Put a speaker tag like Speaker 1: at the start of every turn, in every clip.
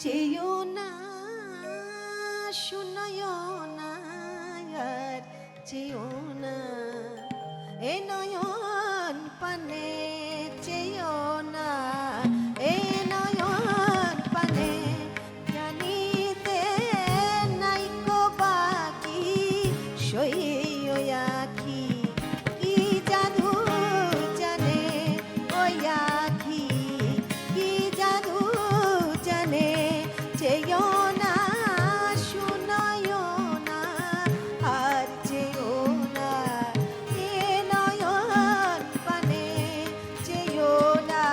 Speaker 1: চেয়েও না শুনয়ও না আর চেয়েও না এ নয়ন পানে চেয়েও না এ নয়ন পানে জানিতে নাইকো বাকি সইও আখি কি জাদু জানে ওই আখি কি জাদু জানে চেয়েও না শুনয়ও না আর চেয়েও না এ নয়ন পানে চেয়েও না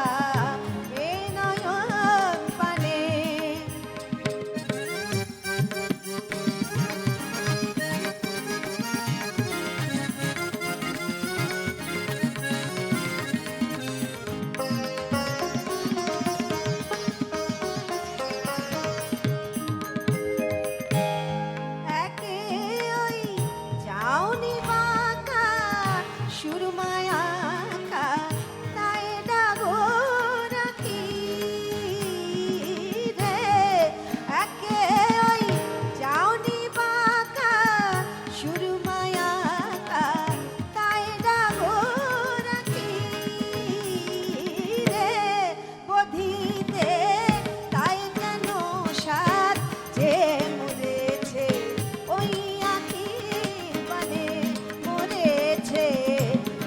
Speaker 1: এ নয়ন পানে একে ওই যাওনি বাঁকা সুরমায় আঁকা তাই ডাগো রাখি রে একে ওই যাওনি বাঁকা সুরমায় আঁকা তাই ডাগো রাখি রে বধিতে তাই কেন সাত যে মরেছে ওই আখির পানে মরেছে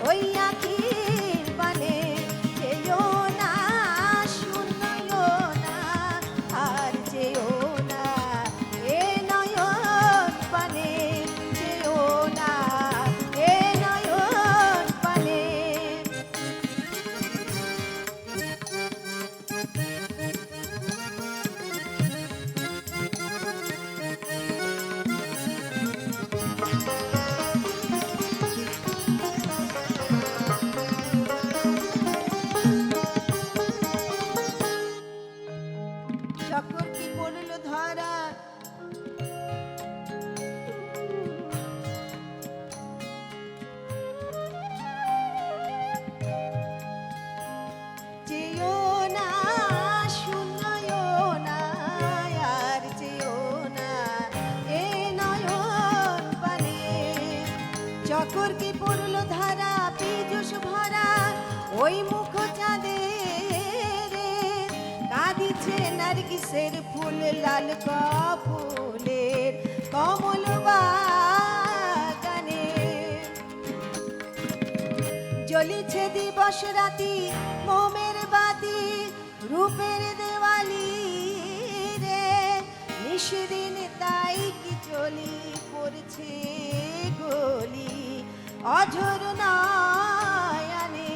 Speaker 1: ওই আখির পানে চেয়েও না শুনয়ও না আর চেয়েও না এ নয়ন পানে চেয়েও না এ নয়ন পানে যখন কি পড়ল ধরা চেয়েও না শুনয়ও না আর চেয়েও না এ নয়ন পানে চকর কি পড়ল ধারা পীযুষ ভরা ওই মুখ চাঁদের কাঁদিছে নার্গিসের ফুল লাল কপলের কমল বাগানে জ্বলিছে দিবস রাতি মোমের বাতি রূপের দেওয়ালি রে নিশিদিন তাই কি চলি পড়ছে গলি অঝর নয়নে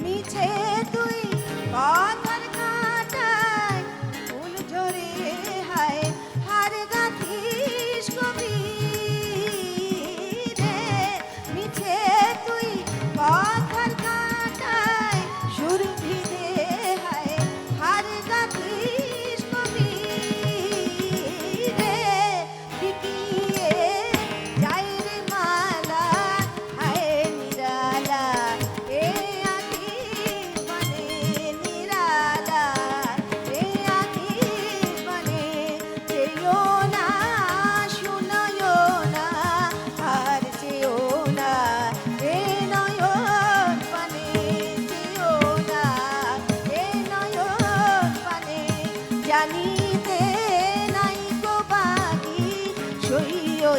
Speaker 1: মিছে তুই কথার কাটায় ফুল ঝরে হায় হার গাথিস কবি রে মিছে তুই কথার কাটায় সুরভি দে হায় হার গাথিস কবি রে বিকিয়ে যায় রে মালা হায় নিরালা এ আখির পানে নিরালা এ আখির পানে চেয়েও না শুনয়ও না আর চেয়েও না এ নয়ন পানে চেয়েও না এ নয়ন পানে জানিতে নাইকো বাকি সইও